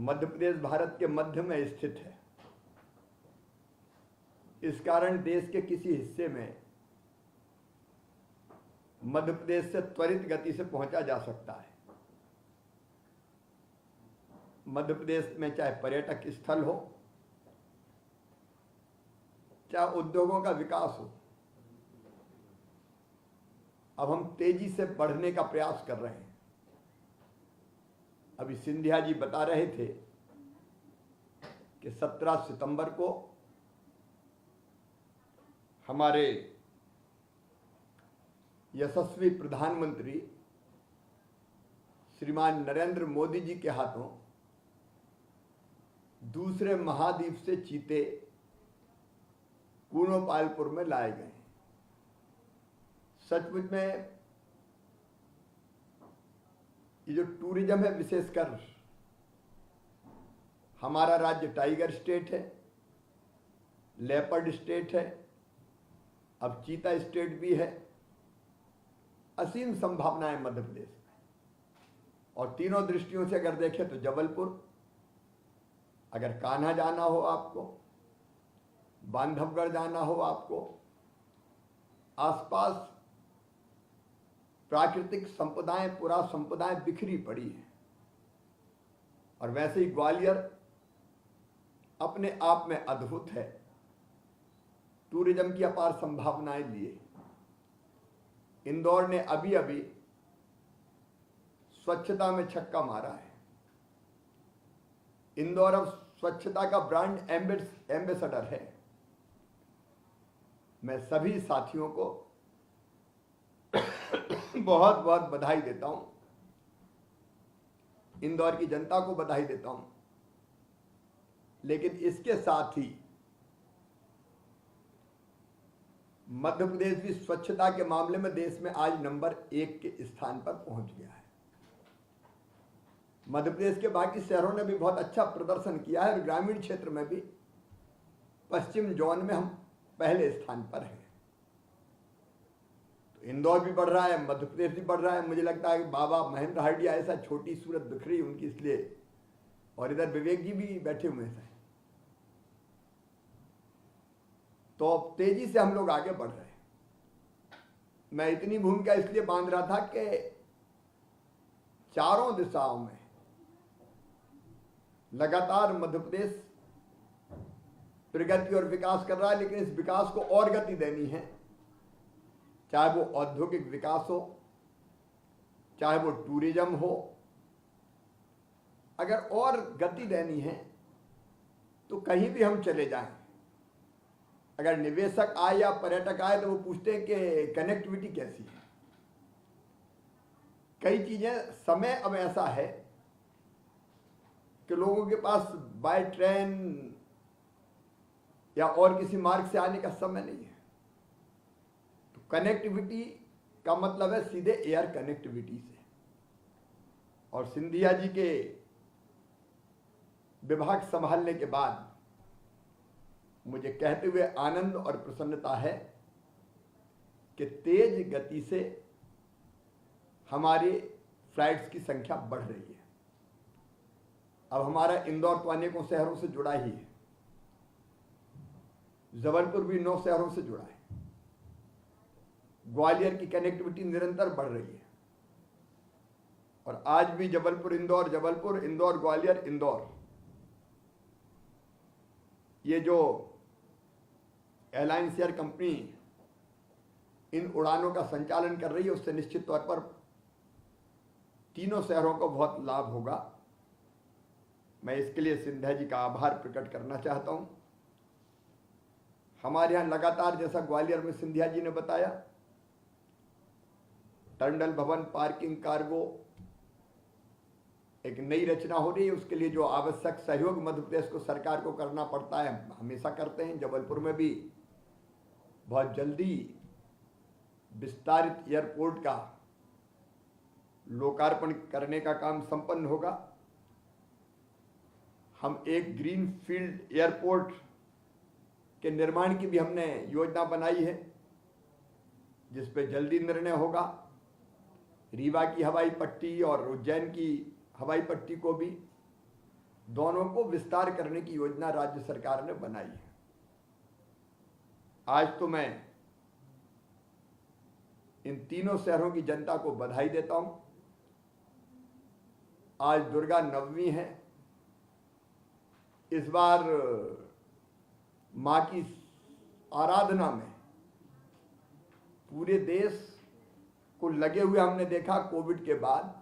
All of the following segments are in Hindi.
मध्य प्रदेश भारत के मध्य में स्थित है। इस कारण देश के किसी हिस्से में मध्य प्रदेश से त्वरित गति से पहुंचा जा सकता है। मध्य प्रदेश में चाहे पर्यटक स्थल हो, चाहे उद्योगों का विकास हो, अब हम तेजी से बढ़ने का प्रयास कर रहे हैं। अभी सिंधिया जी बता रहे थे कि 17 सितंबर को हमारे यशस्वी प्रधानमंत्री श्रीमान नरेंद्र मोदी जी के हाथों दूसरे महाद्वीप से चीते कूर्णोपालपुर में लाए गए। सचमुच में ये जो टूरिज्म है, विशेषकर हमारा राज्य टाइगर स्टेट है, लेपर्ड स्टेट है, अब चीता स्टेट भी है। असीम संभावनाएं मध्य प्रदेश में, और तीनों दृष्टियों से अगर देखें तो जबलपुर, अगर कान्हा जाना हो आपको, बांधवगढ़ जाना हो आपको, आसपास प्राकृतिक संपदाएं, पुरा संपदाएं बिखरी पड़ी हैं। और वैसे ही ग्वालियर अपने आप में अद्भुत है, टूरिज्म की अपार संभावनाएं लिए। इंदौर ने अभी अभी स्वच्छता में छक्का मारा है। इंदौर अब स्वच्छता का ब्रांड एम्बेसडर है। मैं सभी साथियों को बहुत बहुत बधाई देता हूं, इंदौर की जनता को बधाई देता हूं। लेकिन इसके साथ ही मध्य प्रदेश भी स्वच्छता के मामले में देश में आज नंबर 1 के स्थान पर पहुंच गया है। मध्य प्रदेश के बाकी शहरों ने भी बहुत अच्छा प्रदर्शन किया है, और ग्रामीण क्षेत्र में भी पश्चिम जोन में हम पहले स्थान पर हैं। तो इंदौर भी बढ़ रहा है, मध्य प्रदेश भी बढ़ रहा है। मुझे लगता है कि बाबा महेंद्र हरडिया ऐसा छोटी सूरत बिखरी उनकी इसलिए, और इधर विवेक जी भी बैठे हुए हैं। तो तेजी से हम लोग आगे बढ़ रहे हैं। मैं इतनी भूमिका इसलिए बांध रहा था कि चारों दिशाओं में लगातार मध्य प्रदेश प्रगति और विकास कर रहा है, लेकिन इस विकास को और गति देनी है। चाहे वो औद्योगिक विकास हो, चाहे वो टूरिज्म हो, अगर और गति देनी है तो कहीं भी हम चले जाएं, अगर निवेशक आए या पर्यटक आए तो वो पूछते हैं कि कनेक्टिविटी कैसी है। कई चीजें, समय अब ऐसा है कि लोगों के पास बाय ट्रेन या और किसी मार्ग से आने का समय नहीं है। तो कनेक्टिविटी का मतलब है सीधे एयर कनेक्टिविटी से। और सिंधिया जी के विभाग संभालने के बाद मुझे कहते हुए आनंद और प्रसन्नता है कि तेज गति से हमारे फ्लाइट्स की संख्या बढ़ रही है। अब हमारा इंदौर तो अनेकों शहरों से जुड़ा ही है, जबलपुर भी 9 शहरों से जुड़ा है, ग्वालियर की कनेक्टिविटी निरंतर बढ़ रही है। और आज भी जबलपुर इंदौर, जबलपुर इंदौर, ग्वालियर इंदौर, ये जो एयरलाइंस एयर कंपनी इन उड़ानों का संचालन कर रही है, उससे निश्चित तौर पर तीनों शहरों को बहुत लाभ होगा। मैं इसके लिए सिंधिया जी का आभार प्रकट करना चाहता हूं। हमारे यहां लगातार, जैसा ग्वालियर में सिंधिया जी ने बताया, टंडल भवन, पार्किंग, कार्गो, एक नई रचना हो रही है। उसके लिए जो आवश्यक सहयोग मध्य प्रदेश को, सरकार को करना पड़ता है, हमेशा करते हैं। जबलपुर में भी बहुत जल्दी विस्तारित एयरपोर्ट का लोकार्पण करने का काम संपन्न होगा। हम एक ग्रीन फील्ड एयरपोर्ट के निर्माण की भी हमने योजना बनाई है, जिस पे जल्दी निर्णय होगा। रीवा की हवाई पट्टी और उज्जैन की हवाई पट्टी को भी दोनों को विस्तार करने की योजना राज्य सरकार ने बनाई है। आज तो मैं इन तीनों शहरों की जनता को बधाई देता हूं। आज दुर्गा नवमी है। इस बार मां की आराधना में पूरे देश को लगे हुए हमने देखा। कोविड के बाद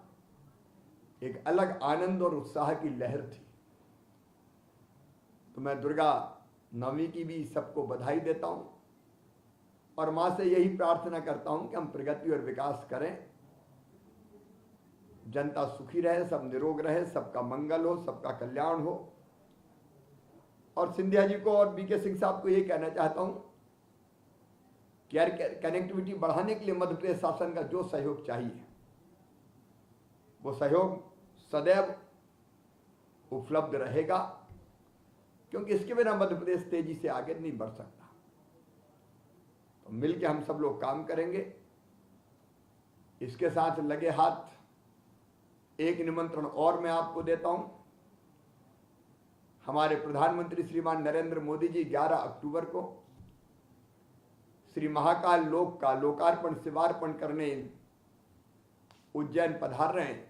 एक अलग आनंद और उत्साह की लहर थी। तो मैं दुर्गा नवमी की भी सबको बधाई देता हूं और मां से यही प्रार्थना करता हूं कि हम प्रगति और विकास करें, जनता सुखी रहे, सब निरोग रहे, सबका मंगल हो, सबका कल्याण हो। और सिंधिया जी को और बीके सिंह साहब को ये कहना चाहता हूं कि यार कनेक्टिविटी बढ़ाने के लिए मध्य प्रदेश शासन का जो सहयोग चाहिए वो सहयोग सदैव उपलब्ध रहेगा, क्योंकि इसके बिना मध्य प्रदेश तेजी से आगे नहीं बढ़ सकता। तो मिलकर हम सब लोग काम करेंगे। इसके साथ लगे हाथ एक निमंत्रण और मैं आपको देता हूं। हमारे प्रधानमंत्री श्रीमान नरेंद्र मोदी जी 11 अक्टूबर को श्री महाकाल लोक का लोकार्पण शिवार्पण करने उज्जैन पधार रहे हैं।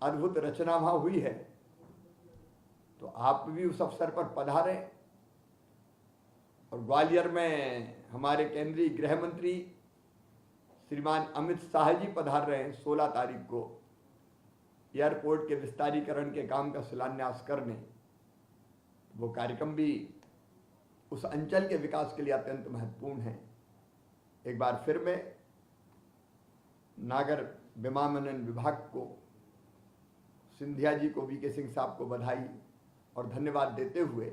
अद्भुत रचना वहां हुई है, तो आप भी उस अवसर पर पधारें। और ग्वालियर में हमारे केंद्रीय गृह मंत्री श्रीमान अमित शाह जी पधार रहे हैं 16 तारीख को एयरपोर्ट के विस्तारीकरण के काम का शिलान्यास करने। वो कार्यक्रम भी उस अंचल के विकास के लिए अत्यंत महत्वपूर्ण है। एक बार फिर मैं नागर विमानन विभाग को, सिंधिया जी को, बीके सिंह साहब को बधाई और धन्यवाद देते हुए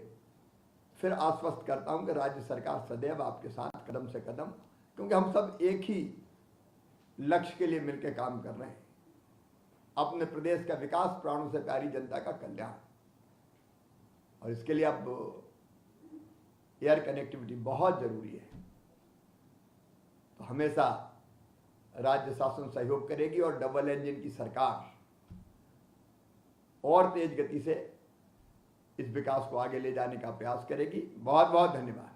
फिर आश्वस्त करता हूं कि राज्य सरकार सदैव आपके साथ कदम से कदम, क्योंकि हम सब एक ही लक्ष्य के लिए मिलकर काम कर रहे हैं, अपने प्रदेश का विकास, प्राणों से प्यारी जनता का कल्याण। और इसके लिए अब एयर कनेक्टिविटी बहुत जरूरी है। तो हमेशा राज्य शासन सहयोग करेगी और डबल इंजन की सरकार और तेज गति से इस विकास को आगे ले जाने का प्रयास करेगी। बहुत बहुत धन्यवाद।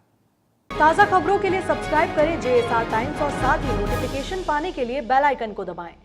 ताज़ा खबरों के लिए सब्सक्राइब करें JSR टाइम्स और साथ ही नोटिफिकेशन पाने के लिए बेल आइकन को दबाएं।